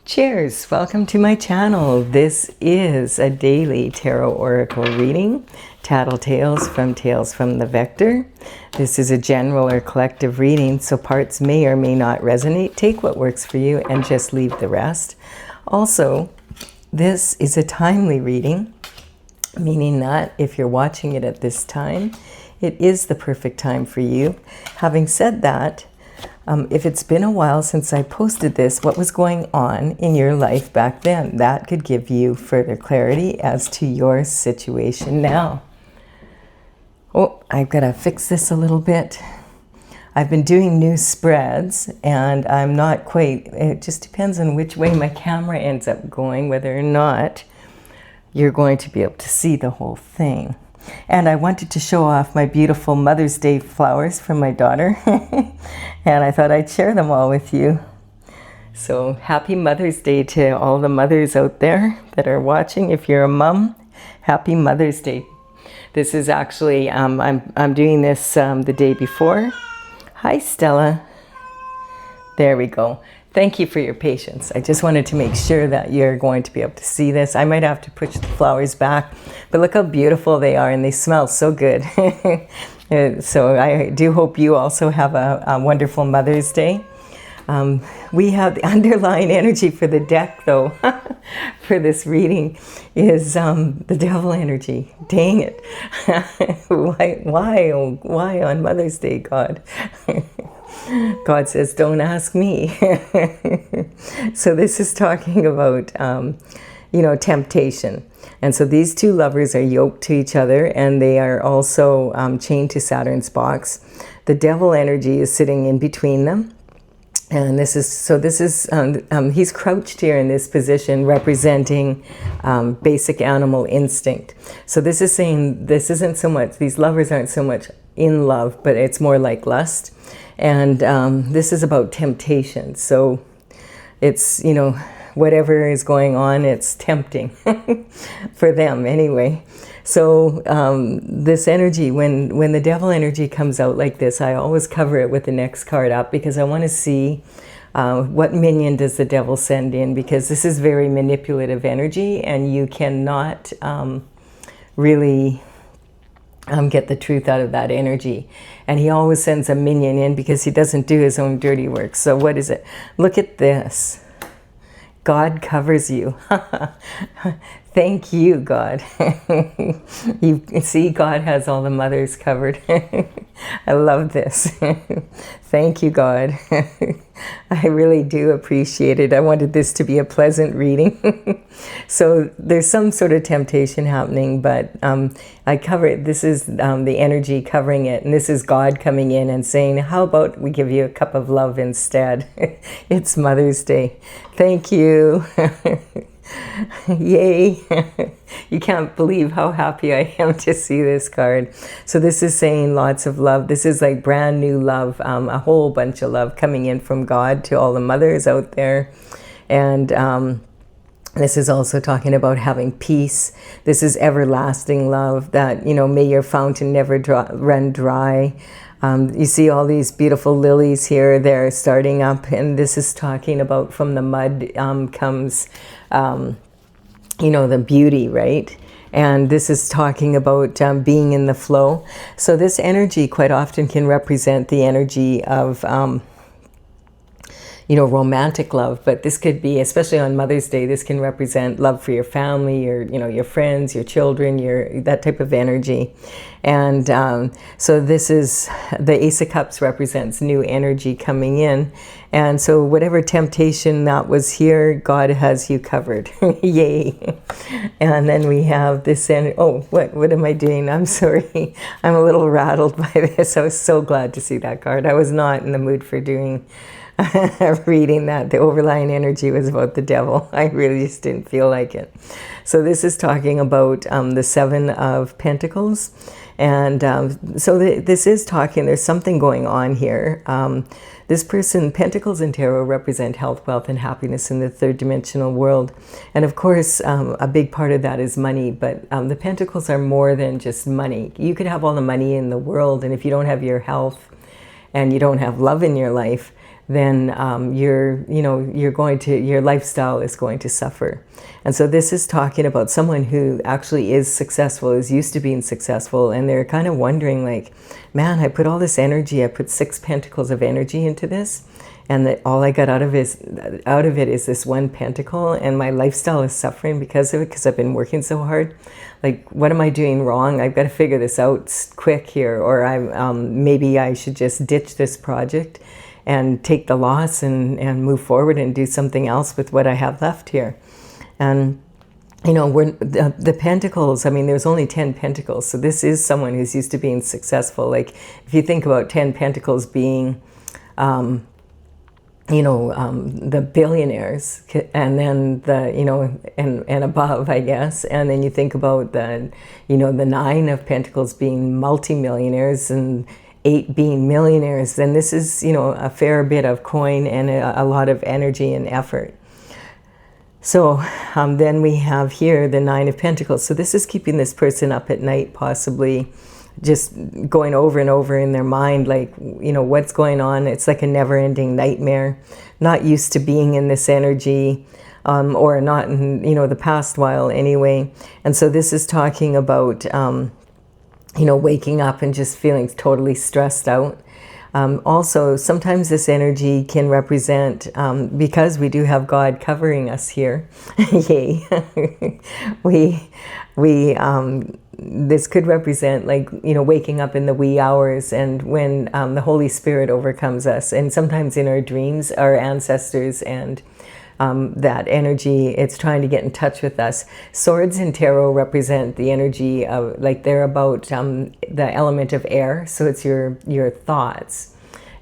Cheers! Welcome to my channel. This is a daily tarot oracle reading, Tattle Tales from the Vector. This is a general or collective reading, so parts may or may not resonate. Take what works for you and just leave the rest. Also, this is a timely reading, meaning that if you're watching it at this time, it is the perfect time for you. Having said that, if it's been a while since I posted this, what was going on in your life back then? That could give you further clarity as to your situation now. Oh, I've got to fix this a little bit. I've been doing new spreads and I'm not quite, it just depends on which way my camera ends up going, whether or not you're going to be able to see the whole thing. And I wanted to show off my beautiful Mother's Day flowers from my daughter. And I thought I'd share them all with you. So happy Mother's Day to all the mothers out there that are watching. If you're a mom, happy Mother's Day. This is actually, I'm doing this the day before. Hi, Stella. There we go. Thank you for your patience. I just wanted to make sure that you're going to be able to see this. I might have to push the flowers back, but look how beautiful they are and they smell so good. So I do hope you also have a wonderful Mother's Day. We have the underlying energy for the deck though, for this reading is the devil energy. Dang it. Why on Mother's Day, God? God says, don't ask me. So this is talking about, temptation. And so these two lovers are yoked to each other and they are also chained to Saturn's box. The devil energy is sitting in between them. And this is, he's crouched here in this position representing basic animal instinct. So this is saying this isn't so much, these lovers aren't so much in love, but it's more like lust. And this is about temptation. So it's, whatever is going on, it's tempting for them anyway. So this energy, when the devil energy comes out like this, I always cover it with the next card up because I want to see what minion does the devil send in, because this is very manipulative energy and you cannot really get the truth out of that energy. And he always sends a minion in because he doesn't do his own dirty work. So what is it? Look at this. God covers you. Thank you, God. You see, God has all the mothers covered. I love this. Thank you, God. I really do appreciate it. I wanted this to be a pleasant reading. So there's some sort of temptation happening, but I cover it. This is the energy covering it. And this is God coming in and saying, how about we give you a cup of love instead? It's Mother's Day. Thank you. Yay. You can't believe how happy I am to see this card. So this is saying lots of love. This is like brand new love, a whole bunch of love coming in from God to all the mothers out there. And this is also talking about having peace. This is everlasting love that, may your fountain never run dry. You see all these beautiful lilies here, they're starting up, and this is talking about from the mud comes, the beauty, right? And this is talking about being in the flow. So this energy quite often can represent the energy of romantic love, but this could be, especially on Mother's Day, this can represent love for your family, your friends, your children, that type of energy. And so this is, the Ace of Cups represents new energy coming in. And so whatever temptation that was here, God has you covered. Yay. And then we have this, what am I doing? I'm sorry. I'm a little rattled by this. I was so glad to see that card. I was not in the mood for doing reading that. The overlying energy was about the devil. I really just didn't feel like it. So this is talking about the Seven of Pentacles. And so this is talking, there's something going on here. This person, Pentacles in Tarot represent health, wealth, and happiness in the third dimensional world. And of course, a big part of that is money, but the Pentacles are more than just money. You could have all the money in the world, and if you don't have your health and you don't have love in your life, then your lifestyle is going to suffer. And so this is talking about someone who actually is successful, is used to being successful, and they're kind of wondering like, man, I put all this energy, I put 6 pentacles of energy into this, and that all I got out of it is this 1 pentacle, and my lifestyle is suffering because of it, because I've been working so hard. Like, what am I doing wrong? I've got to figure this out quick here, or maybe I should just ditch this project and take the loss and move forward and do something else with what I have left here. And the pentacles, I mean, there's only 10 pentacles, so this is someone who's used to being successful. Like, if you think about 10 pentacles being the billionaires, and then and above, I guess, and then you think about the 9 of pentacles being multimillionaires and 8 being millionaires, then this is a fair bit of coin and a lot of energy and effort. So then we have here the 9 of pentacles. So this is keeping this person up at night, possibly just going over and over in their mind, like, what's going on. It's like a never-ending nightmare, not used to being in this energy, or not in the past while anyway. And so this is talking about waking up and just feeling totally stressed out. Also, sometimes this energy can represent, because we do have God covering us here, yay, this could represent, like, waking up in the wee hours, and when the Holy Spirit overcomes us, and sometimes in our dreams, our ancestors and that energy, it's trying to get in touch with us. Swords in tarot represent the energy of, like, they're about the element of air, so it's your thoughts,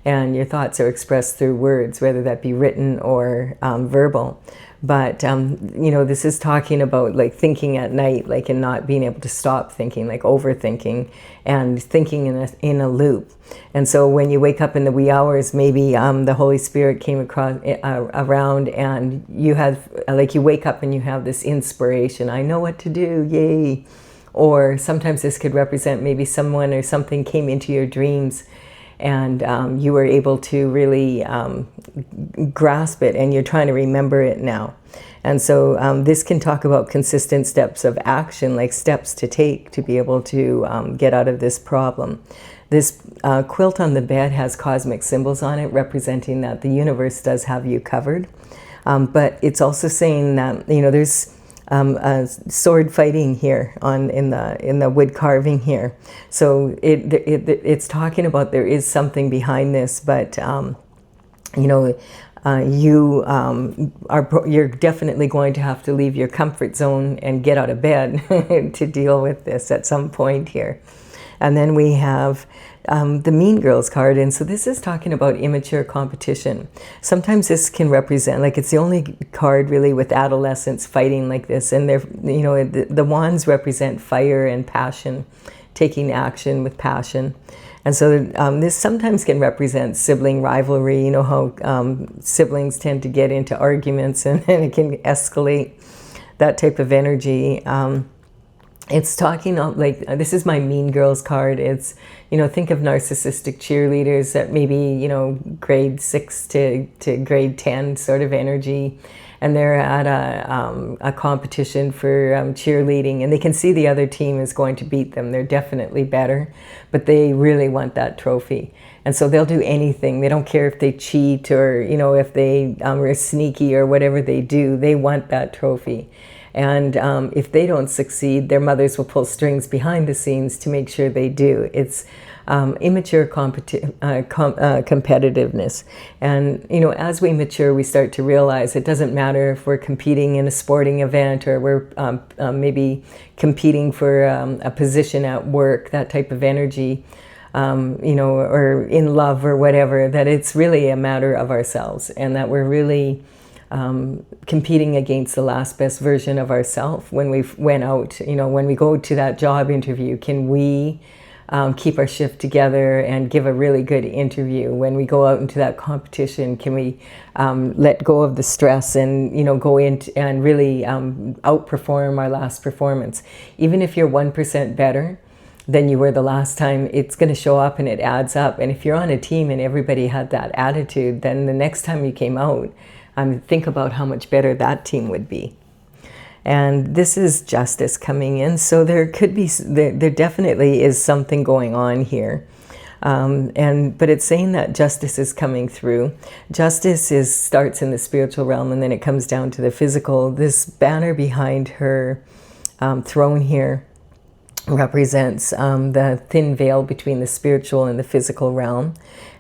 and your thoughts are expressed through words, whether that be written or verbal. But this is talking about, like, thinking at night, like, and not being able to stop thinking, like overthinking and thinking in a loop. And so when you wake up in the wee hours, maybe the Holy Spirit came around, and you have, like, you wake up and you have this inspiration. I know what to do, yay. Or sometimes this could represent maybe someone or something came into your dreams, and you were able to really grasp it, and you're trying to remember it now. And so this can talk about consistent steps of action, like steps to take to be able to get out of this problem. This quilt on the bed has cosmic symbols on it, representing that the universe does have you covered. But it's also saying that, there's sword fighting here in the wood carving here. So it's talking about there is something behind this, but you're definitely going to have to leave your comfort zone and get out of bed to deal with this at some point here. And then we have the Mean Girls card, and so this is talking about immature competition. Sometimes this can represent, like, it's the only card really with adolescents fighting like this, and they're, the wands represent fire and passion, taking action with passion. And so this sometimes can represent sibling rivalry. You know how siblings tend to get into arguments, and it can escalate, that type of energy. It's talking about, like, this is my Mean Girls card. It's, think of narcissistic cheerleaders at maybe, grade 6 to grade 10 sort of energy. And they're at a competition for cheerleading, and they can see the other team is going to beat them. They're definitely better, but they really want that trophy. And so they'll do anything. They don't care if they cheat or, if they are sneaky or whatever they do. They want that trophy. And if they don't succeed, their mothers will pull strings behind the scenes to make sure they do. It's immature competitiveness. And, as we mature, we start to realize it doesn't matter if we're competing in a sporting event, or we're maybe competing for a position at work, that type of energy, or in love or whatever, that it's really a matter of ourselves, and that we're really competing against the last best version of ourselves. When we went out, when we go to that job interview, can we keep our shift together and give a really good interview? When we go out into that competition, can we let go of the stress and go in and really outperform our last performance? Even if you're 1% better, than you were the last time, it's going to show up and it adds up. And if you're on a team and everybody had that attitude, then the next time you came out, think about how much better that team would be. And this is justice coming in. So there could be, there definitely is something going on here. But it's saying that justice is coming through. Justice starts in the spiritual realm and then it comes down to the physical. This banner behind her throne here represents the thin veil between the spiritual and the physical realm.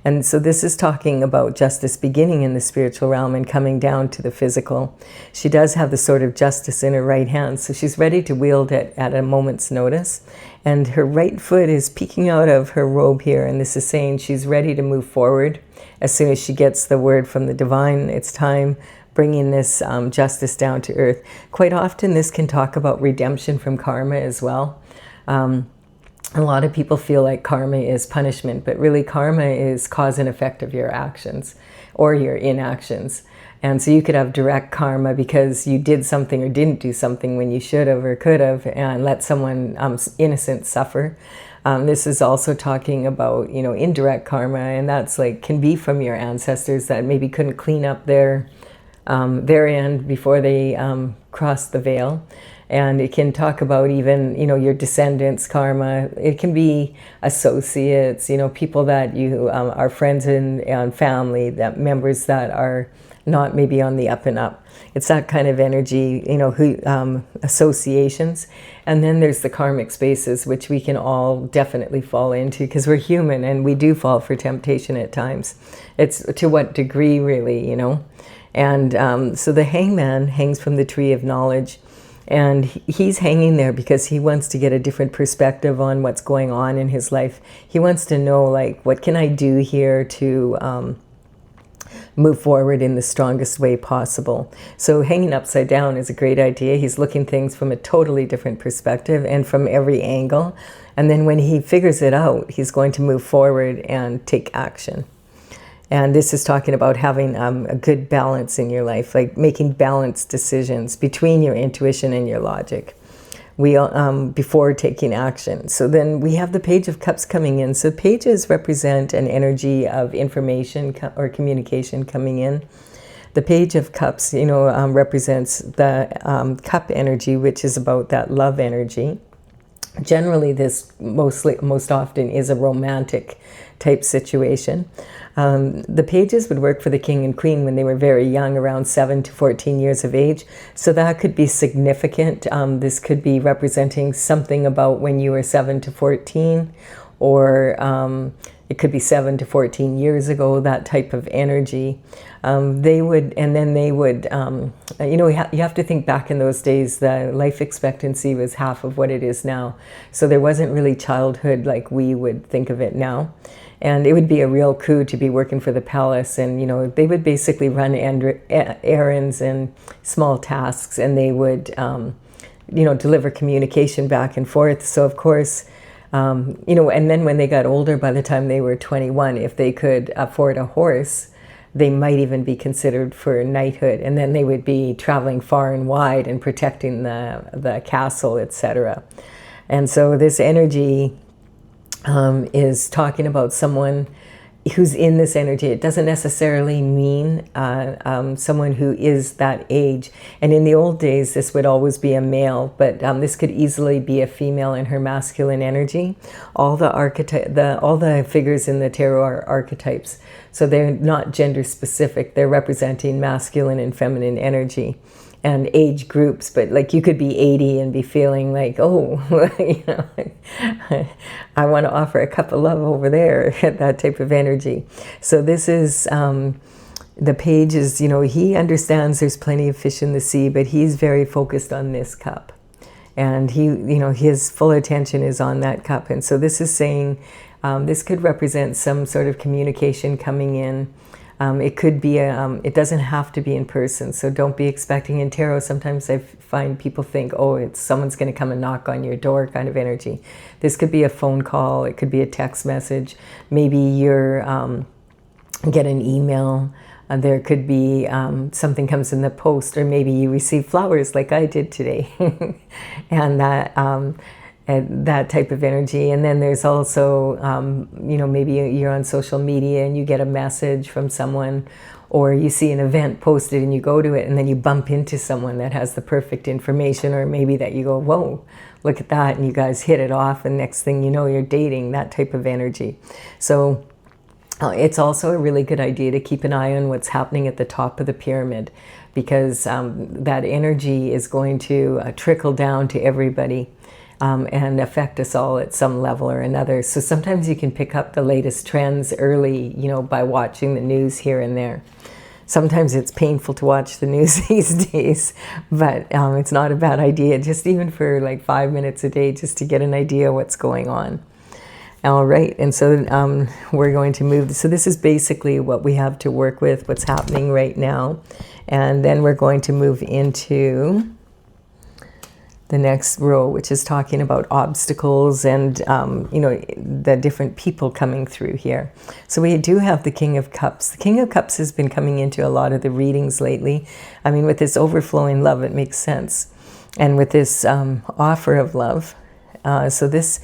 And so this is talking about justice beginning in the spiritual realm and coming down to the physical. She does have the sword of justice in her right hand, so she's ready to wield it at a moment's notice. And her right foot is peeking out of her robe here, and this is saying she's ready to move forward as soon as she gets the word from the divine. It's time, bringing this justice down to earth. Quite often this can talk about redemption from karma as well. A lot of people feel like karma is punishment, but really karma is cause and effect of your actions or your inactions. And so you could have direct karma because you did something or didn't do something when you should have or could have, and let someone innocent suffer. This is also talking about, indirect karma, and that's like can be from your ancestors that maybe couldn't clean up their end before they crossed the veil. And it can talk about even, your descendants' karma. It can be associates, people that you are friends and family, that members that are not maybe on the up and up. It's that kind of energy, associations. And then there's the karmic spaces, which we can all definitely fall into because we're human and we do fall for temptation at times. It's to what degree, really, And so the hangman hangs from the tree of knowledge. And he's hanging there because he wants to get a different perspective on what's going on in his life. He wants to know, like, what can I do here to move forward in the strongest way possible. So hanging upside down is a great idea. He's looking things from a totally different perspective and from every angle. And then when he figures it out, he's going to move forward and take action. And this is talking about having a good balance in your life, like making balanced decisions between your intuition and your logic before taking action. So then we have the Page of Cups coming in. So pages represent an energy of information or communication coming in. The Page of Cups, represents the cup energy, which is about that love energy. Generally, this most often is a romantic type situation. The pages would work for the king and queen when they were very young, around 7 to 14 years of age. So that could be significant. This could be representing something about when you were 7 to 14, or it could be 7 to 14 years ago, that type of energy. You have to think back in those days, the life expectancy was half of what it is now. So there wasn't really childhood like we would think of it now. And it would be a real coup to be working for the palace, and they would basically run errands and small tasks, and they would deliver communication back and forth. So of course, and then when they got older, by the time they were 21, if they could afford a horse, they might even be considered for knighthood, and then they would be traveling far and wide and protecting the castle, etc. And so this energy is talking about someone who's in this energy. It doesn't necessarily mean someone who is that age. And in the old days, this would always be a male, but this could easily be a female in her masculine energy. All the figures in the tarot are archetypes, so they're not gender specific. They're representing masculine and feminine energy and age groups, but like you could be 80 and be feeling like, oh, I want to offer a cup of love over there, that type of energy. So this is, the page is, he understands there's plenty of fish in the sea, but he's very focused on this cup. And his full attention is on that cup. And so this is saying, this could represent some sort of communication coming in. It could be, it doesn't have to be in person, so don't be expecting. In tarot, sometimes I find people think, oh, it's someone's going to come and knock on your door kind of energy. This could be a phone call, it could be a text message, maybe you're get an email, there could be something comes in the post, or maybe you receive flowers like I did today. And that and that type of energy. And then there's also, you know, maybe you're on social media and you get a message from someone, or you see an event posted and you go to it and then you bump into someone that has the perfect information, or maybe that you go, whoa, look at that, and you guys hit it off, and next thing you know, you're dating, that type of energy. So it's also a really good idea to keep an eye on what's happening at the top of the pyramid, because that energy is going to trickle down to everybody. And affect us all at some level or another. So sometimes you can pick up the latest trends early, you know, by watching the news here and there. Sometimes it's painful to watch the news these days, but it's not a bad idea, just even for like 5 minutes a day, just to get an idea what's going on. All right, and so we're going to move. So this is basically what we have to work with, what's happening right now. And then we're going to move into the next row, which is talking about obstacles and, you know, the different people coming through here. So we do have the King of Cups. The King of Cups has been coming into a lot of the readings lately. I mean, with this overflowing love, it makes sense. And with this offer of love. So this,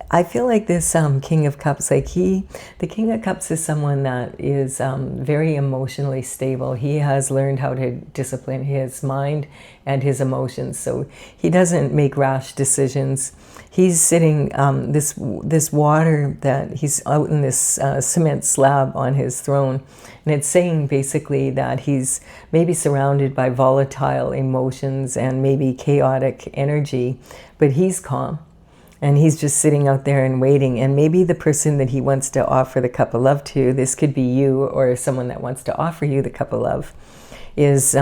I feel like this King of Cups, like the King of Cups is someone that is very emotionally stable. He has learned how to discipline his mind and his emotions. So he doesn't make rash decisions. He's sitting, this water that he's out in this cement slab on his throne. And it's saying basically that he's maybe surrounded by volatile emotions and maybe chaotic energy, but he's calm. And he's just sitting out there and waiting. And maybe the person that he wants to offer the cup of love to, this could be you or someone that wants to offer you the cup of love, is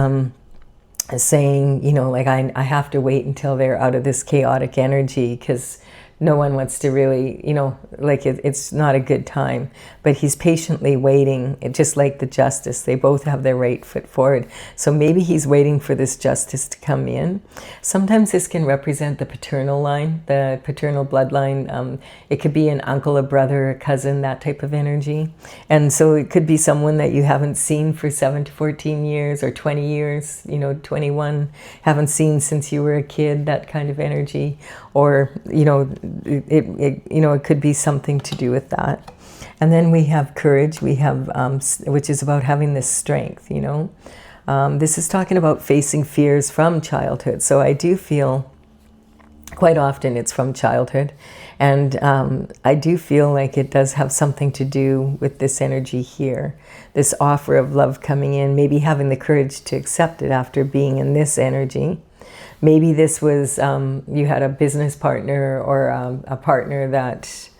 saying, you know, like, I have to wait until they're out of this chaotic energy, because no one wants to really, you know, like it's not a good time. But he's patiently waiting, just like the Justice. They both have their right foot forward. So maybe he's waiting for this Justice to come in. Sometimes this can represent the paternal line, the paternal bloodline. It could be an uncle, a brother, a cousin, that type of energy. And so it could be someone that you haven't seen for 7 to 14 years or 20 years, you know, 21, haven't seen since you were a kid, that kind of energy. Or, you know, it could be something to do with that. And then we have courage. We have, which is about having this strength, you know. This is talking about facing fears from childhood. So I do feel quite often it's from childhood. And I do feel like it does have something to do with this energy here. This offer of love coming in, maybe having the courage to accept it after being in this energy. Maybe this was, you had a business partner or a partner that,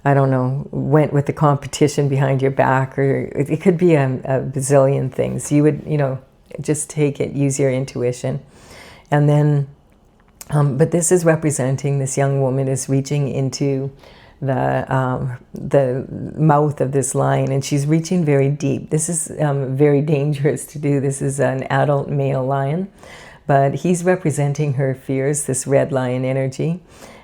I don't know, went with the competition behind your back, or it could be a bazillion things. You would, you know, just take it, use your intuition. And then, but this is representing this young woman is reaching into the mouth of this lion, and she's reaching very deep. This is very dangerous to do. This is an adult male lion. But he's representing her fears, this red lion energy.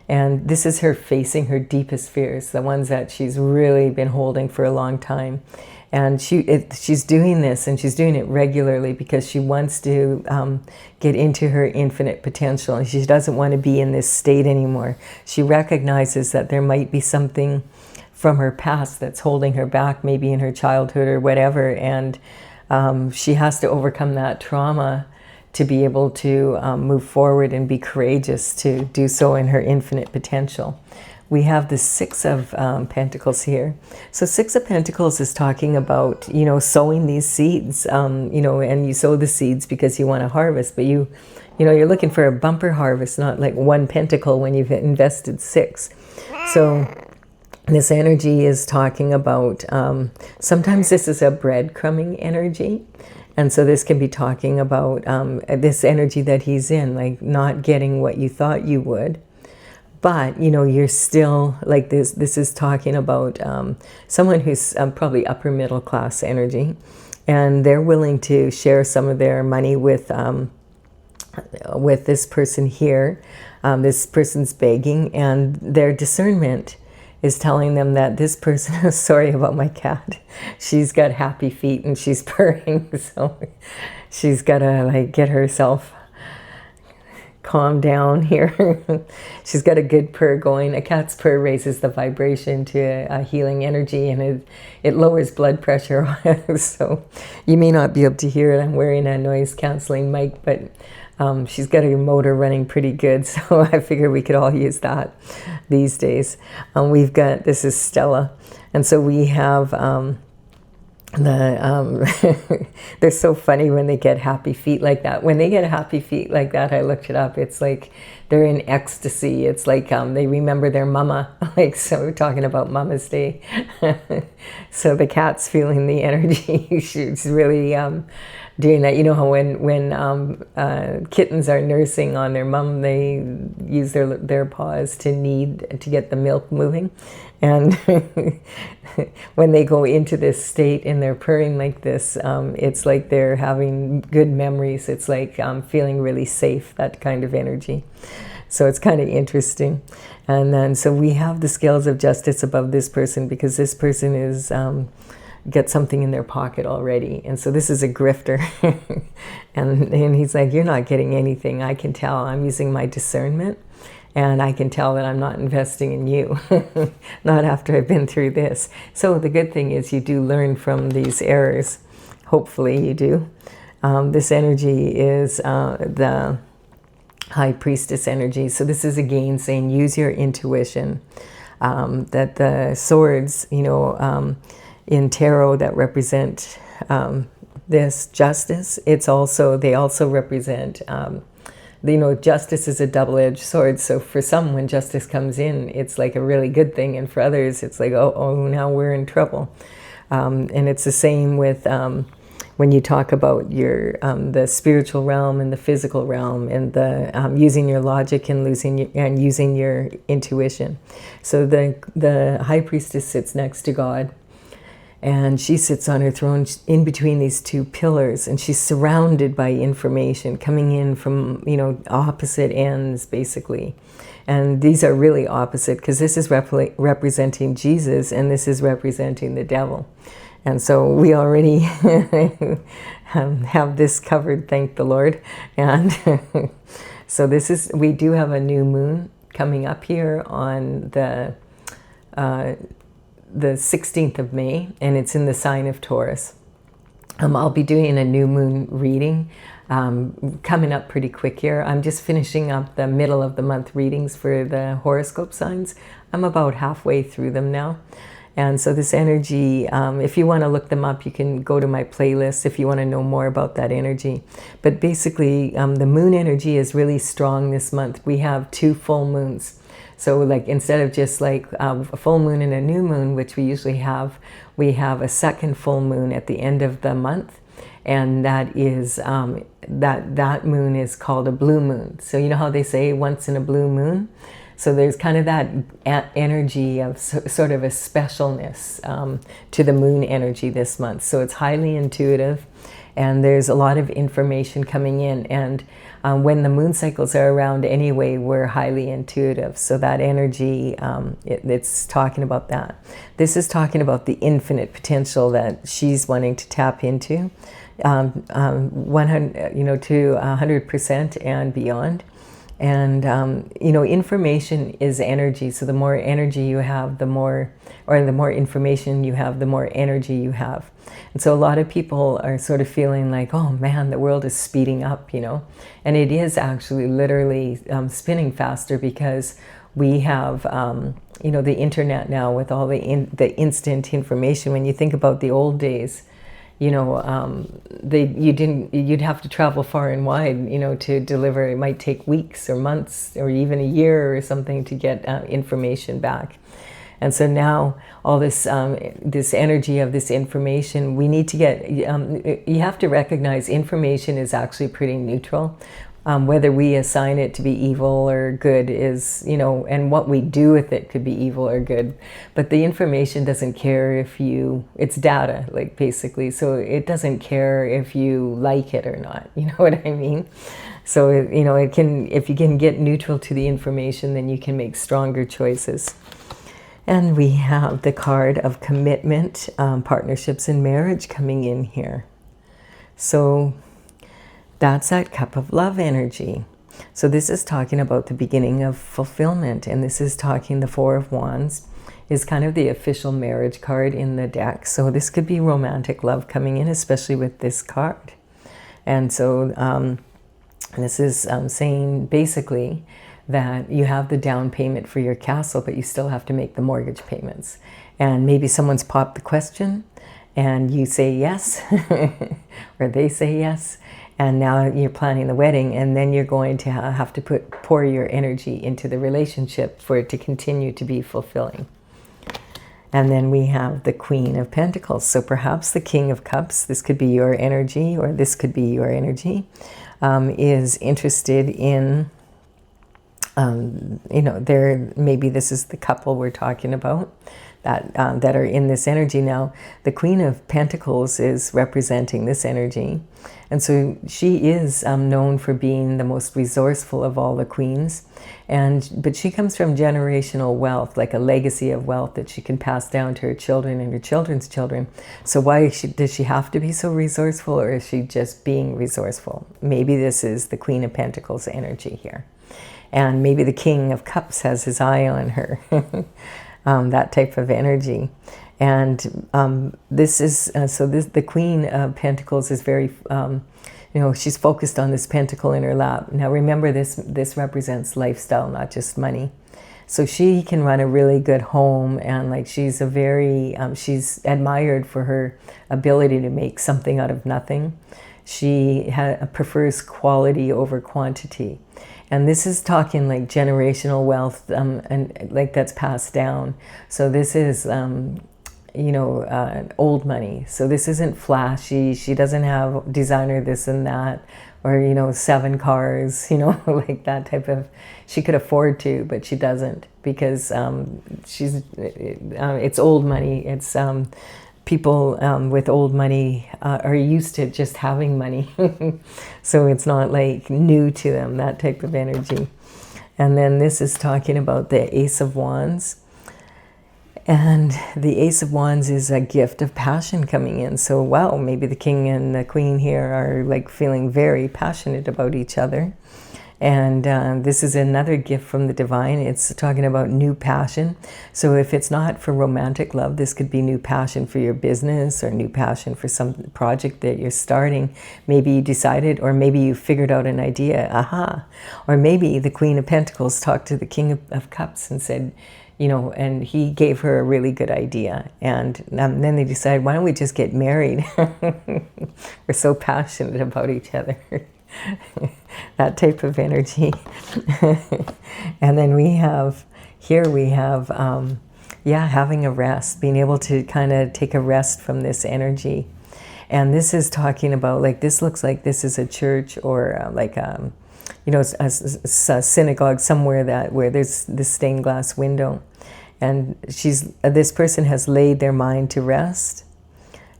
And this is her facing her deepest fears, the ones that she's really been holding for a long time. And she's doing this, and she's doing it regularly because she wants to get into her infinite potential. And she doesn't want to be in this state anymore. She recognizes that there might be something from her past that's holding her back, maybe in her childhood or whatever. And she has to overcome that trauma to be able to move forward and be courageous to do so in her infinite potential. We have the Six of Pentacles here. So Six of Pentacles is talking about, you know, sowing these seeds, you know, and you sow the seeds because you want to harvest, but you know, you're looking for a bumper harvest, not like one pentacle when you've invested 6. So this energy is talking about, sometimes this is a breadcrumbing energy. And so this can be talking about this energy that he's in, like not getting what you thought you would. But, you know, you're still like this. This is talking about someone who's probably upper middle class energy. And they're willing to share some of their money with this person here. This person's begging, and their discernment is telling them that this person, sorry about my cat, she's got happy feet and she's purring, so she's got to like get herself calm down here. She's got a good purr going. A cat's purr raises the vibration to a healing energy, and it lowers blood pressure. So you may not be able to hear it. I'm wearing a noise canceling mic, but she's got a motor running pretty good, so I figure we could all use that these days. This is Stella, and so we have they're so funny when they get happy feet like that. When they get happy feet like that, I looked it up, it's like they're in ecstasy. It's like they remember their mama. Like, so we're talking about Mama's Day. So the cat's feeling the energy. She's really doing that. You know how when kittens are nursing on their mum, they use their paws to get the milk moving. And when they go into this state and they're purring like this, it's like they're having good memories. It's like feeling really safe, that kind of energy. So it's kind of interesting. And then, so we have the scales of justice above this person, because this person is get something in their pocket already. And so this is a grifter. and he's like, you're not getting anything. I can tell. I'm using my discernment. And I can tell that I'm not investing in you, not after I've been through this. So the good thing is you do learn from these errors. Hopefully you do. This energy is the High Priestess energy. So this is again saying use your intuition. That the swords, in tarot that represent this justice, they also represent justice is a double-edged sword. So for some, when justice comes in, it's like a really good thing. And for others, it's like, oh, now we're in trouble. And it's the same with when you talk about the spiritual realm and the physical realm, and the using your logic and using your intuition. So the High Priestess sits next to God. And she sits on her throne in between these two pillars, and she's surrounded by information coming in from, opposite ends, basically. And these are really opposite, because this is representing Jesus, and this is representing the devil. And so we already have this covered, thank the Lord. And so we do have a new moon coming up here on the 16th of May, and it's in the sign of Taurus. I'll be doing a new moon reading coming up pretty quick here. I'm just finishing up the middle of the month readings for the horoscope signs. I'm about halfway through them now. And so this energy, if you want to look them up, you can go to my playlist if you want to know more about that energy. But basically, the moon energy is really strong this month. We have 2 full moons. So like instead of just like a full moon and a new moon, which we usually have, we have a second full moon at the end of the month. And that is, that moon is called a blue moon. So you know how they say once in a blue moon? So there's kind of that energy of sort of a specialness to the moon energy this month. So it's highly intuitive, and there's a lot of information coming in. And when the moon cycles are around anyway, we're highly intuitive. So that energy, it's talking about that. This is talking about the infinite potential that she's wanting to tap into, 100, to 100% and beyond. And, information is energy. So the more energy you have, the more information you have, the more energy you have. And so a lot of people are sort of feeling like, oh man, the world is speeding up, and it is actually literally spinning faster, because we have, the internet now with all the instant information. When you think about the old days, you'd have to travel far and wide, to deliver. It might take weeks or months or even a year or something to get information back. And so now all this this energy of this information, we need to get, you have to recognize information is actually pretty neutral. Whether we assign it to be evil or good is, and what we do with it could be evil or good. But the information doesn't care it's data, like basically. So it doesn't care if you like it or not. You know what I mean? So, if you can get neutral to the information, then you can make stronger choices. And we have the card of commitment, partnerships and marriage coming in here. So that's that cup of love energy. So this is talking about the beginning of fulfillment, and this is talking, the Four of Wands is kind of the official marriage card in the deck. So this could be romantic love coming in, especially with this card. And so this is saying basically that you have the down payment for your castle, but you still have to make the mortgage payments. And maybe someone's popped the question and you say yes, or they say yes, and now you're planning the wedding, and then you're going to have to pour your energy into the relationship for it to continue to be fulfilling. And then we have the Queen of Pentacles. So perhaps the King of Cups, this could be your energy, or this could be your energy, is interested in, you know, maybe this is the couple we're talking about that are in this energy now. The Queen of Pentacles is representing this energy. And so she is known for being the most resourceful of all the queens. But she comes from generational wealth, like a legacy of wealth that she can pass down to her children and her children's children. So why does she have to be so resourceful, or is she just being resourceful? Maybe this is the Queen of Pentacles energy here. And maybe the King of Cups has his eye on her. That type of energy. And this is, the Queen of Pentacles is very, you know, she's focused on this pentacle in her lap. Now remember, this represents lifestyle, not just money. So she can run a really good home, and like she's a very, she's admired for her ability to make something out of nothing. She prefers quality over quantity. And this is talking like generational wealth, and like that's passed down. So this is, you know, old money. So this isn't flashy. She doesn't have designer this and that, or, you know, 7 cars, you know, like that type of, she could afford to, but she doesn't, because it's old money. It's people with old money are used to just having money. So it's not like new to them, that type of energy. And then this is talking about the Ace of Wands. And the Ace of Wands is a gift of passion coming in. So wow, maybe the King and the Queen here are like feeling very passionate about each other. And this is another gift from the divine. It's talking about new passion. So if it's not for romantic love, this could be new passion for your business, or new passion for some project that you're starting. Maybe you decided, or maybe you figured out an idea, aha. Or maybe the Queen of Pentacles talked to the King of Cups and said, you know, and he gave her a really good idea. And then they decided, why don't we just get married? We're so passionate about each other. That type of energy. And then we have, here we have, yeah, having a rest, being able to kind of take a rest from this energy. And this is talking about, like, this looks like this is a church, or like, you know, a synagogue somewhere where there's this stained glass window. And this person has laid their mind to rest.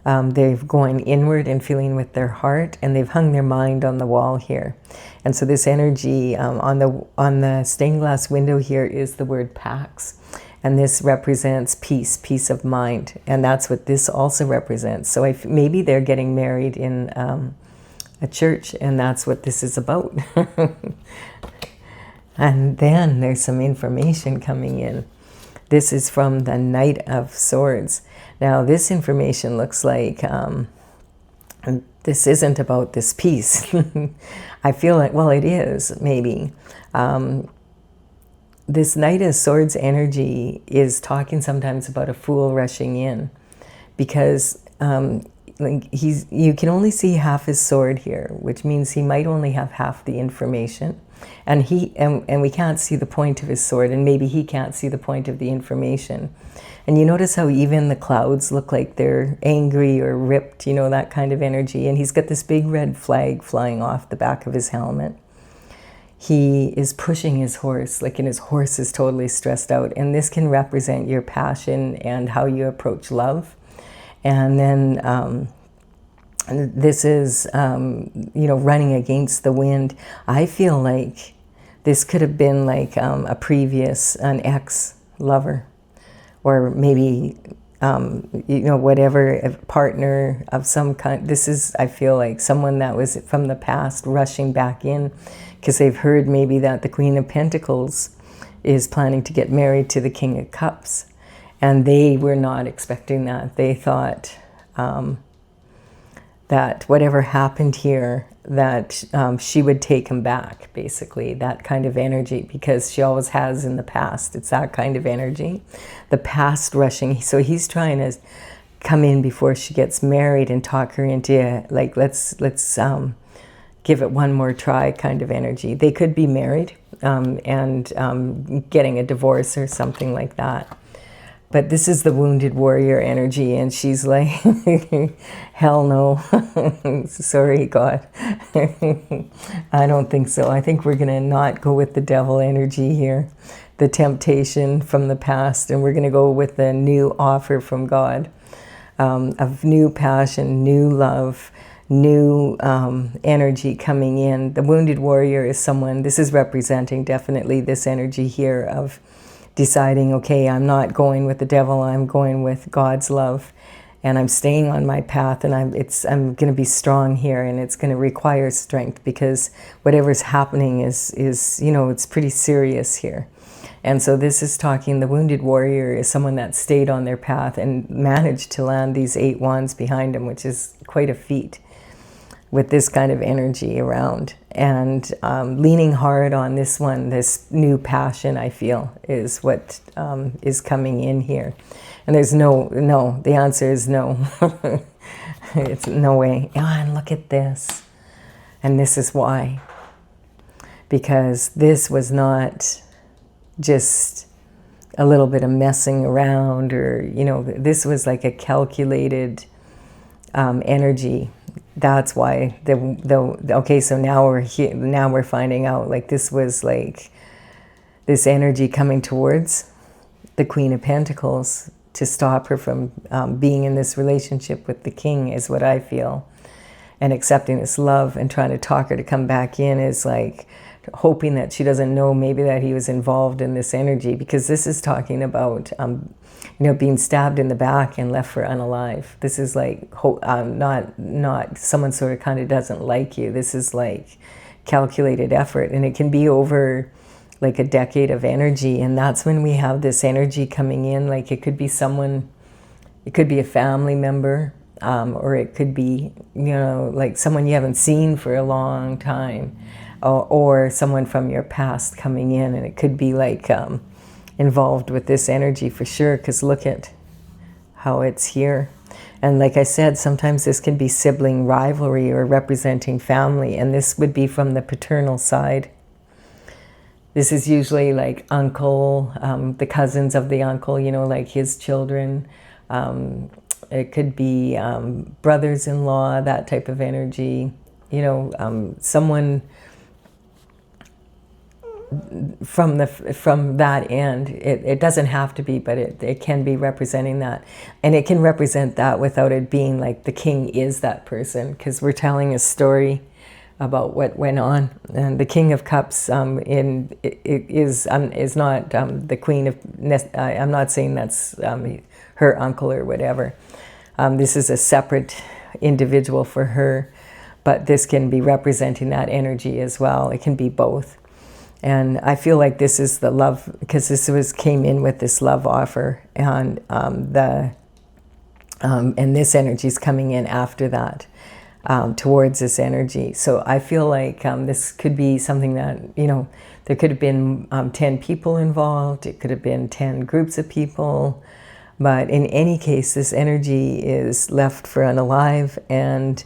They've gone inward and feeling with their heart, and they've hung their mind on the wall here. And so this energy on the stained glass window here is the word Pax. And this represents peace, peace of mind. And that's what this also represents. So maybe they're getting married in a church, and that's what this is about. And then there's some information coming in. This is from the Knight of Swords. Now this information looks like this isn't about this peace. I feel like, well, it is, maybe. This Knight of Swords energy is talking sometimes about a fool rushing in, because like you can only see half his sword here, which means he might only have half the information. And we can't see the point of his sword, and maybe he can't see the point of the information. And you notice how even the clouds look like they're angry or ripped, you know, that kind of energy. And he's got this big red flag flying off the back of his helmet. He is pushing his horse, like, and his horse is totally stressed out. And this can represent your passion and how you approach love. And then this is, you know, running against the wind. I feel like this could have been like an ex-lover, or maybe you know, whatever partner of some kind. This is, I feel like, someone that was from the past rushing back in because they've heard maybe that the Queen of Pentacles is planning to get married to the King of Cups. And they were not expecting that. They thought that whatever happened here, that she would take him back, basically, that kind of energy, because she always has in the past. It's that kind of energy, the past rushing. So he's trying to come in before she gets married and talk her into, like, let's give it one more try kind of energy. They could be married and getting a divorce or something like that. But this is the wounded warrior energy, and she's like, hell no. Sorry, God. I don't think so. I think we're going to not go with the devil energy here, the temptation from the past, and we're going to go with the new offer from God of new passion, new love, new energy coming in. The wounded warrior is someone, this is representing definitely this energy here of deciding, okay, I'm not going with the devil, I'm going with God's love, and I'm staying on my path, and I'm going to be strong here, and it's going to require strength, because whatever's happening is you know, it's pretty serious here. And so this is talking, the wounded warrior is someone that stayed on their path and managed to land these 8 wands behind them, which is quite a feat with this kind of energy around. And leaning hard on this one, this new passion, I feel, is what is coming in here. And there's no, the answer is no. It's no way. Oh, and look at this. And this is why. Because this was not just a little bit of messing around, or, you know, this was like a calculated energy. That's why okay, so now we're here, now we're finding out, like, this was like this energy coming towards the Queen of Pentacles to stop her from being in this relationship with the king, is what I feel. And accepting this love and trying to talk her to come back in is like hoping that she doesn't know maybe that he was involved in this energy, because this is talking about you know, being stabbed in the back and left for unalive. This is like not someone sort of kind of doesn't like you. This is like calculated effort, and it can be over like a decade of energy. And that's when we have this energy coming in. Like, it could be someone, it could be a family member, or it could be, you know, like someone you haven't seen for a long time, or someone from your past coming in. And it could be like involved with this energy for sure, because look at how it's here. And like I said, sometimes this can be sibling rivalry or representing family, and this would be from the paternal side. This is usually like uncle, the cousins of the uncle, you know, like his children. It could be brothers-in-law, that type of energy, you know, someone from that end. It doesn't have to be, but it can be representing that. And it can represent that without it being like the king is that person, because we're telling a story about what went on. And the King of Cups is not the Queen of, I'm not saying that's her uncle or whatever. This is a separate individual for her, but this can be representing that energy as well. It can be both. And I feel like this is the love, because this came in with this love offer, and and this energy is coming in after that, towards this energy. So I feel like this could be something that, you know, there could have been 10 people involved. It could have been 10 groups of people. But in any case, this energy is left for unalive, and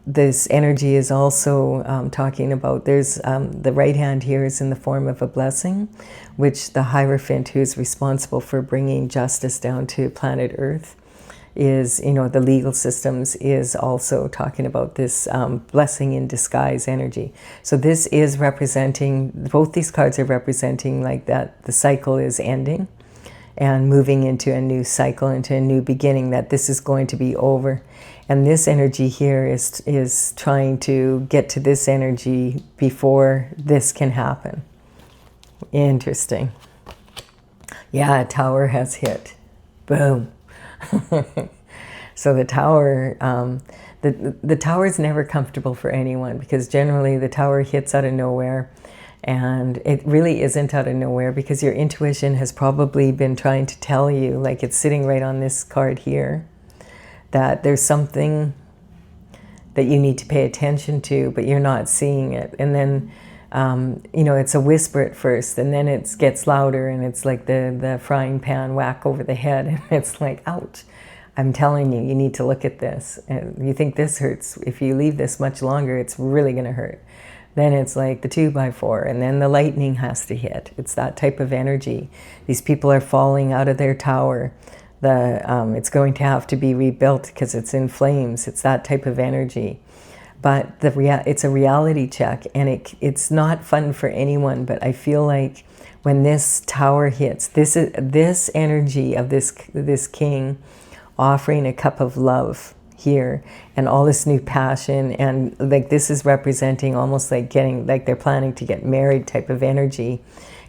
this energy is also talking about, there's the right hand here is in the form of a blessing, which the Hierophant, who is responsible for bringing justice down to planet Earth, is, you know, the legal systems, is also talking about this blessing in disguise energy. So this is representing, both these cards are representing like that the cycle is ending and moving into a new cycle, into a new beginning, that this is going to be over. And this energy here is trying to get to this energy before this can happen. Interesting. Yeah, a tower has hit. Boom. So the tower, the tower is never comfortable for anyone, because generally the tower hits out of nowhere, and it really isn't out of nowhere, because your intuition has probably been trying to tell you, like it's sitting right on this card here, that there's something that you need to pay attention to, but you're not seeing it. And then, you know, it's a whisper at first, and then it gets louder, and it's like the frying pan whack over the head, and it's like, ouch. I'm telling you, you need to look at this. And you think this hurts. If you leave this much longer, it's really going to hurt. Then it's like the 2x4, and then the lightning has to hit. It's that type of energy. These people are falling out of their tower. It's going to have to be rebuilt because it's in flames. It's that type of energy. But it's a reality check, and it's not fun for anyone. But I feel like when this tower hits, this energy of this king offering a cup of love here, and all this new passion, and like this is representing almost like they're planning to get married type of energy,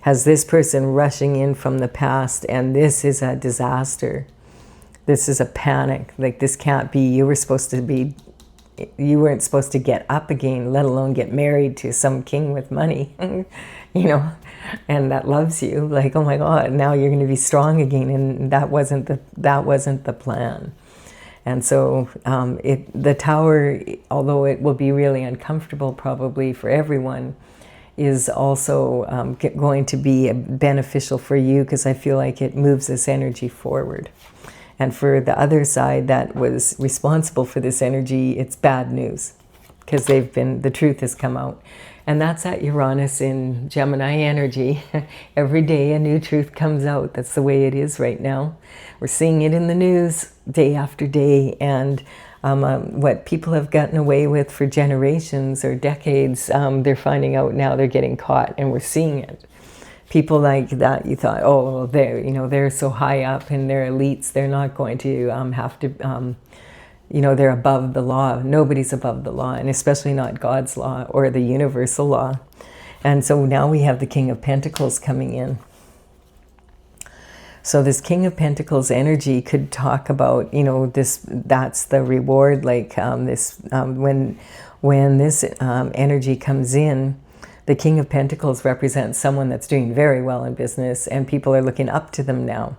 has this person rushing in from the past, and this is a disaster. This is a panic. Like, this can't be. You weren't supposed to get up again, let alone get married to some king with money, you know, and that loves you. Like, oh my God, now you're going to be strong again, and that wasn't the plan. And so the tower, although it will be really uncomfortable probably for everyone, is also going to be beneficial for you, because I feel like it moves this energy forward. And for the other side that was responsible for this energy, it's bad news, because the truth has come out. And that's at Uranus in Gemini energy. Every day a new truth comes out. That's the way it is right now. We're seeing it in the news day after day. And what people have gotten away with for generations or decades, they're finding out now they're getting caught, and we're seeing it. People like that, you thought, oh, they're so high up and they're elites, they're not going to have to, they're above the law. Nobody's above the law, and especially not God's law or the universal law. And so now we have the King of Pentacles coming in. So this King of Pentacles energy could talk about, that's the reward, like when this energy comes in, the King of Pentacles represents someone that's doing very well in business, and people are looking up to them now.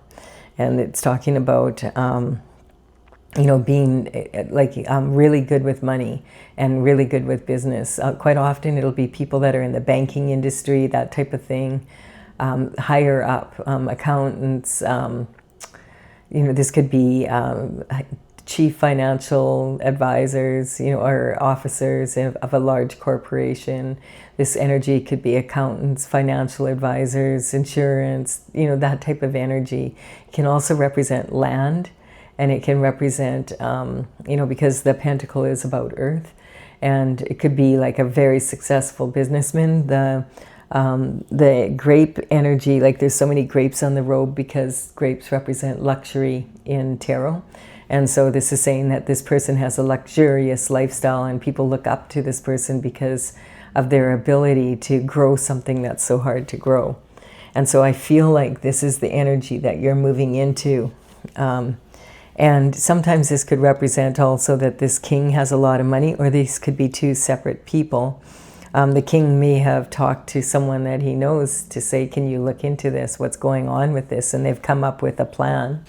And it's talking about, being really good with money and really good with business. Quite often it'll be people that are in the banking industry, that type of thing, higher up, accountants. This could be chief financial advisors, or officers of a large corporation. This energy could be accountants, financial advisors, insurance, that type of energy. It can also represent land, and it can represent, because the pentacle is about earth, and it could be like a very successful businessman. The grape energy, like there's so many grapes on the robe, because grapes represent luxury in tarot. And so this is saying that this person has a luxurious lifestyle, and people look up to this person because of their ability to grow something that's so hard to grow. And so I feel like this is the energy that you're moving into. And sometimes this could represent also that this king has a lot of money, or these could be two separate people. The king may have talked to someone that he knows to say, can you look into this? What's going on with this? And they've come up with a plan.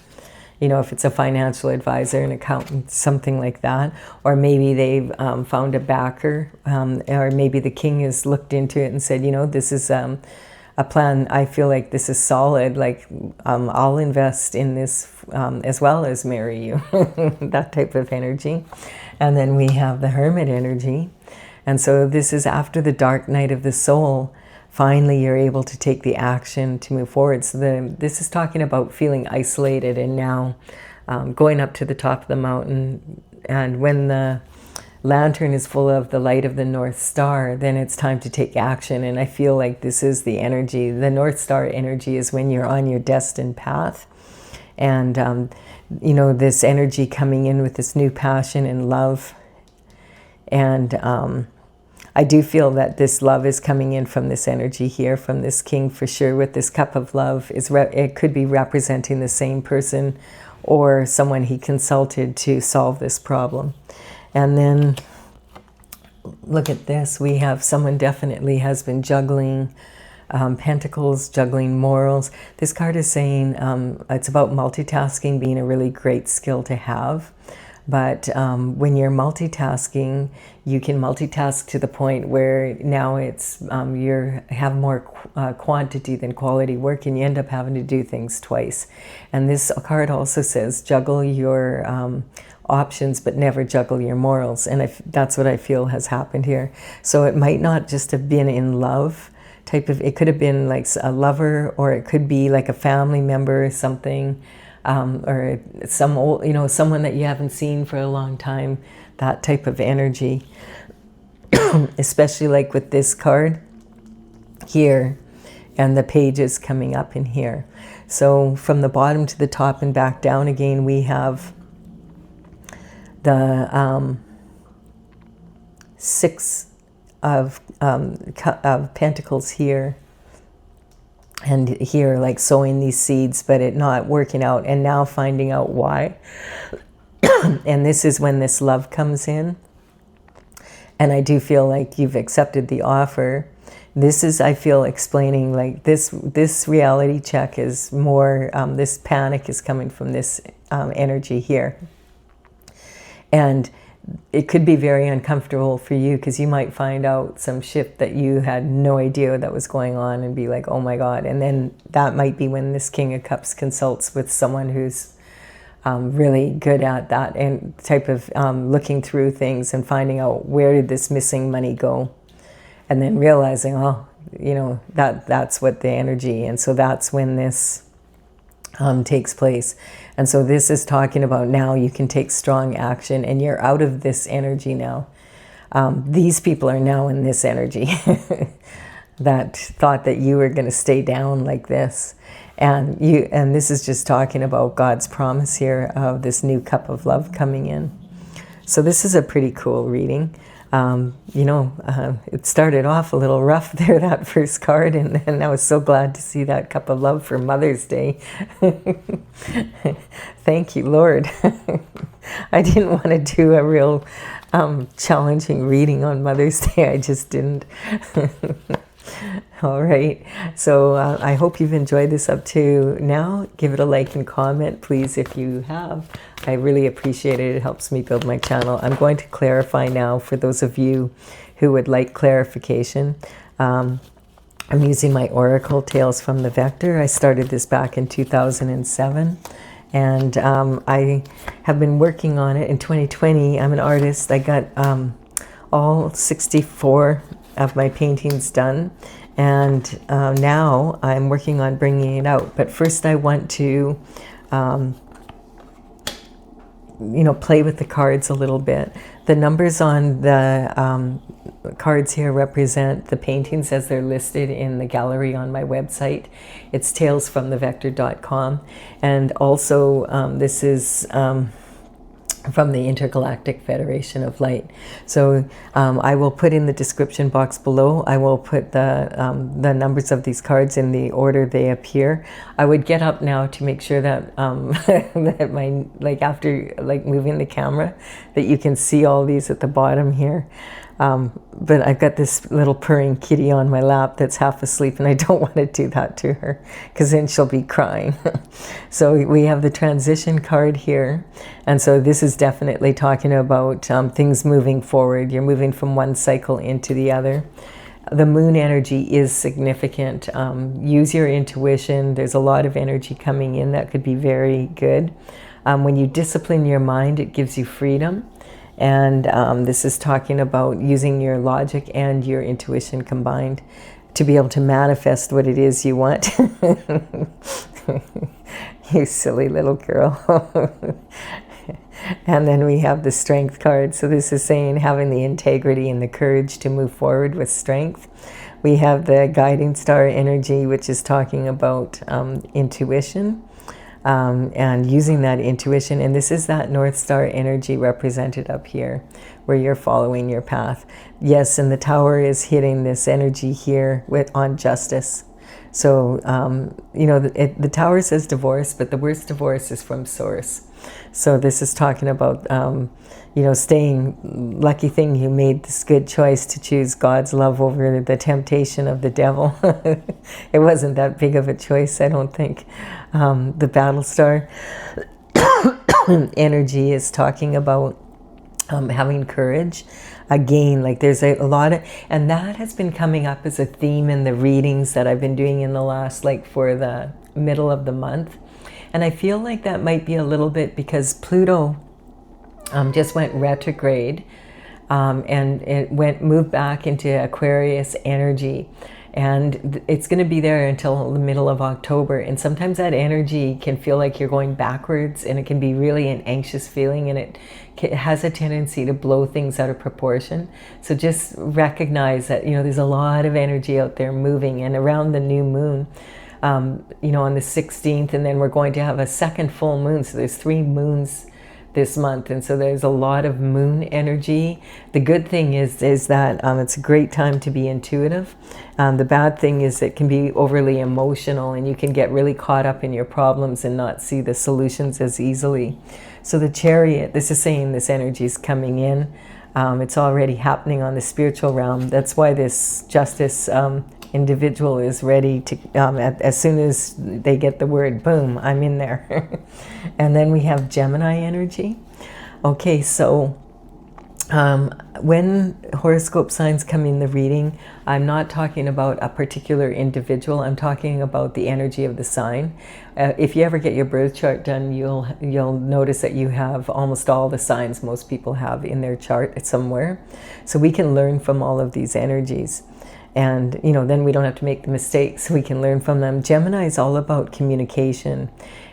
If it's a financial advisor, an accountant, something like that. Or maybe they've found a backer, or maybe the king has looked into it and said, this is a plan. I feel like this is solid. Like, I'll invest in this as well as marry you. That type of energy. And then we have the Hermit energy. And so this is after the dark night of the soul. Finally, you're able to take the action to move forward. So this is talking about feeling isolated, and now going up to the top of the mountain. And when the lantern is full of the light of the North Star, then it's time to take action. And I feel like this is the energy. The North Star energy is when you're on your destined path. And, this energy coming in with this new passion and love. And I do feel that this love is coming in from this energy here, from this king for sure, with this cup of love. It could be representing the same person or someone he consulted to solve this problem. And then look at this. We have someone definitely has been juggling pentacles, juggling morals. This card is saying it's about multitasking being a really great skill to have. But when you're multitasking, you can multitask to the point where now it's you have more quantity than quality work, and you end up having to do things twice. And this card also says juggle your options, but never juggle your morals. And that's what I feel has happened here. So it might not just have been in love type of, it could have been like a lover, or it could be like a family member or something. Or some old, someone that you haven't seen for a long time, that type of energy. Especially like with this card here and the pages coming up in here. So from the bottom to the top and back down again, we have the Six of Pentacles here. And here, like sowing these seeds, but it not working out, and now finding out why. And this is when this love comes in. And I do feel like you've accepted the offer. This is, I feel, explaining like this reality check is more, this panic is coming from this energy here. And it could be very uncomfortable for you, because you might find out some shift that you had no idea that was going on and be like, oh my God. And then that might be when this King of Cups consults with someone who's really good at that and type of looking through things and finding out where did this missing money go, and then realizing, oh, that's what the energy. And so that's when this takes place. And so this is talking about now you can take strong action, and you're out of this energy now. These people are now in this energy that thought that you were going to stay down like this. And this is just talking about God's promise here of this new cup of love coming in. So this is a pretty cool reading. It started off a little rough there, that first card, and then I was so glad to see that cup of love for Mother's Day. Thank you, Lord. I didn't want to do a real challenging reading on Mother's Day. I just didn't. All right, so I hope you've enjoyed this up to now. Give it a like and comment, please, if you have. I really appreciate it. It helps me build my channel. I'm going to clarify now for those of you who would like clarification. I'm using my Oracle Tales from the Vector. I started this back in 2007. And I have been working on it in 2020. I'm an artist. I got all 64 of my paintings done, and now I'm working on bringing it out. But first I want to play with the cards a little bit. The numbers on the cards here represent the paintings as they're listed in the gallery on my website. It's talesfromthevector.com, and also this is from the Intergalactic Federation of Light. So I will put in the description box below, I will put the numbers of these cards in the order they appear. I would get up now to make sure that that my, after moving the camera, that you can see all these at the bottom here. But I've got this little purring kitty on my lap that's half asleep, and I don't want to do that to her, because then she'll be crying. So we have the transition card here, and so this is definitely talking about things moving forward. You're moving from one cycle into the other. The moon energy is significant. Use your intuition. There's a lot of energy coming in that could be very good. When you discipline your mind, it gives you freedom. And this is talking about using your logic and your intuition combined to be able to manifest what it is you want. You silly little girl. And then we have the strength card. So this is saying having the integrity and the courage to move forward with strength. We have the guiding star energy, which is talking about intuition. and using that intuition. And this is that North Star energy represented up here where you're following your path. Yes, and the Tower is hitting this energy here on justice. So, you know, the Tower says divorce, but the worst divorce is from source. So this is talking about, you know, staying, lucky thing you made this good choice to choose God's love over the temptation of the devil. It wasn't that big of a choice, I don't think. The Battle Star energy is talking about having courage. Again, like there's a lot of, and that has been coming up as a theme in the readings that I've been doing in the last, like for the middle of the month. And I feel like that might be a little bit because Pluto just went retrograde, and it moved back into Aquarius energy. And it's going to be there until the middle of October. And sometimes that energy can feel like you're going backwards, and it can be really an anxious feeling, and it has a tendency to blow things out of proportion. So just recognize that, you know, there's a lot of energy out there moving. And around the new moon, you know, on the 16th, and then we're going to have a second full moon. So there's 3 moons this month, and so there's a lot of moon energy. The good thing is that it's a great time to be intuitive. The bad thing is it can be overly emotional, and you can get really caught up in your problems and not see the solutions as easily. So the Chariot, this is saying this energy is coming in. It's already happening on the spiritual realm. That's why this justice individual is ready to, as soon as they get the word, boom, I'm in there. And then we have Gemini energy. Okay, so when horoscope signs come in the reading, I'm not talking about a particular individual. I'm talking about the energy of the sign. If you ever get your birth chart done, you'll notice that you have almost all the signs most people have in their chart somewhere. So we can learn from all of these energies. And, you know, then we don't have to make the mistakes. We can learn from them. Gemini is all about communication.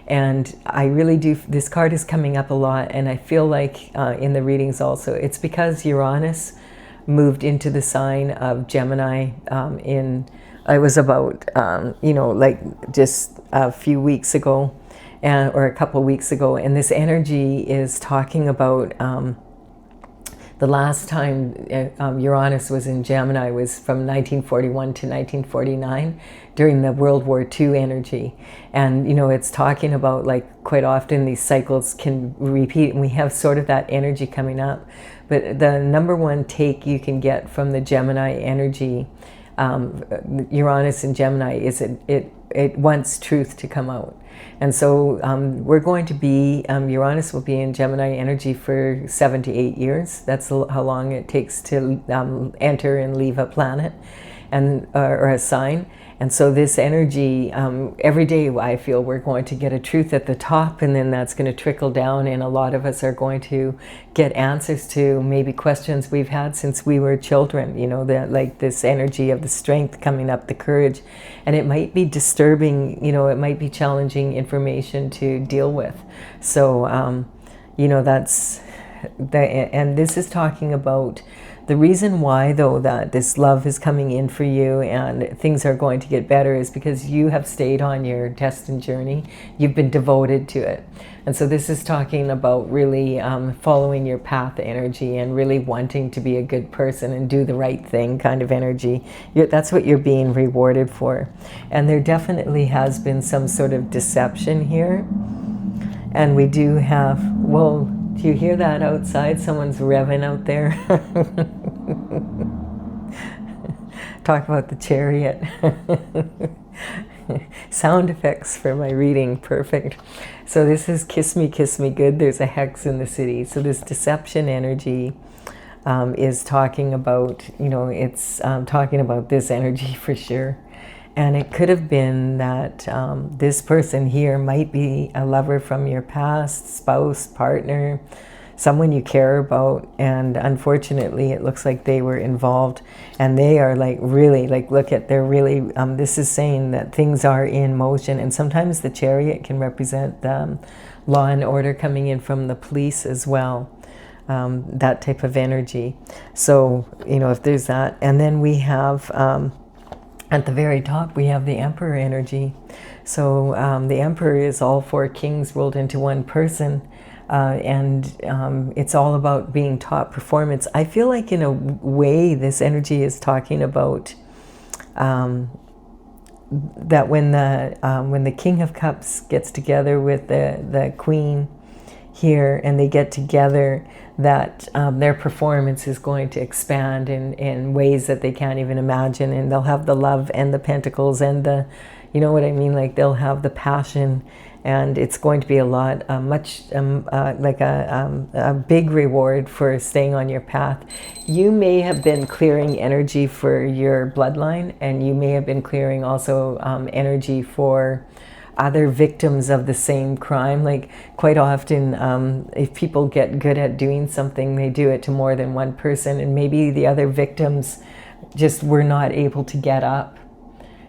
And I really do, this card is coming up a lot. And I feel like in the readings also, it's because Uranus moved into the sign of Gemini it was about, you know, like just a few weeks ago, or a couple of weeks ago. And this energy is talking about the last time Uranus was in Gemini was from 1941 to 1949 during the World War II energy. And, you know, it's talking about, like, quite often these cycles can repeat, and we have sort of that energy coming up. But the number one take you can get from the Gemini energy, Uranus in Gemini, is it wants truth to come out. And so we're going to be, Uranus will be in Gemini energy for 7 to 8 years. That's how long it takes to enter and leave a planet and or a sign. And so this energy, every day I feel we're going to get a truth at the top, and then that's going to trickle down, and a lot of us are going to get answers to maybe questions we've had since we were children, you know, that, like, this energy of the strength coming up, the courage. And it might be disturbing, you know, it might be challenging information to deal with. So, you know, that's, and this is talking about the reason why, though, that this love is coming in for you and things are going to get better is because you have stayed on your destined journey. You've been devoted to it. And so this is talking about really following your path energy and really wanting to be a good person and do the right thing kind of energy. That's what you're being rewarded for. And there definitely has been some sort of deception here. And we do have, well, do you hear that outside? Someone's revving out there. Talk about the Chariot. Sound effects for my reading, perfect. So this is kiss me good. There's a hex in the city. So this deception energy is talking about, you know, it's talking about this energy for sure. And it could have been that this person here might be a lover from your past, spouse, partner, someone you care about. And unfortunately, it looks like they were involved. And they are, like, really, like, look at, they're really, this is saying that things are in motion. And sometimes the Chariot can represent law and order coming in from the police as well. That type of energy. So, you know, if there's that. And then we have At the very top, we have the Emperor energy. So the Emperor is all four kings rolled into one person. And it's all about being top performance. I feel like in a way this energy is talking about that when the King of Cups gets together with the Queen here, and they get together, that their performance is going to expand in ways that they can't even imagine, and they'll have the love and the pentacles and the, you know what I mean, like they'll have the passion, and it's going to be a lot, like a big reward for staying on your path. You may have been clearing energy for your bloodline, and you may have been clearing also energy for other victims of the same crime. Like quite often, if people get good at doing something, they do it to more than one person, and maybe the other victims just were not able to get up.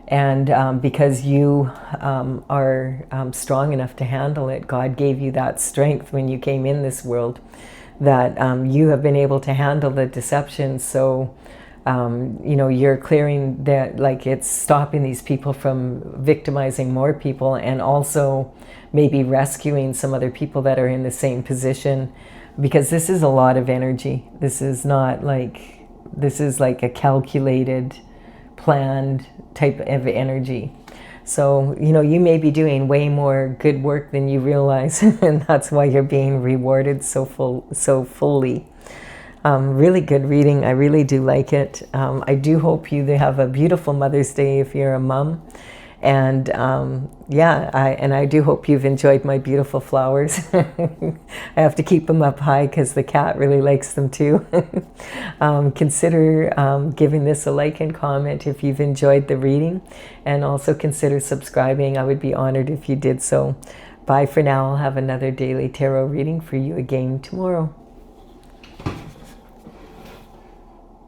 And because you are strong enough to handle it, God gave you that strength when you came in this world, that you have been able to handle the deception. So you know, you're clearing that, like it's stopping these people from victimizing more people, and also maybe rescuing some other people that are in the same position, because this is a lot of energy. This is not like, this is like a calculated, planned type of energy. So, you know, you may be doing way more good work than you realize, and that's why you're being rewarded so fully. Really good reading. I really do like it. I do hope you have a beautiful Mother's Day if you're a mom. And yeah, I do hope you've enjoyed my beautiful flowers. I have to keep them up high because the cat really likes them too. Consider giving this a like and comment if you've enjoyed the reading. And also consider subscribing. I would be honored if you did so. Bye for now. I'll have another daily tarot reading for you again tomorrow.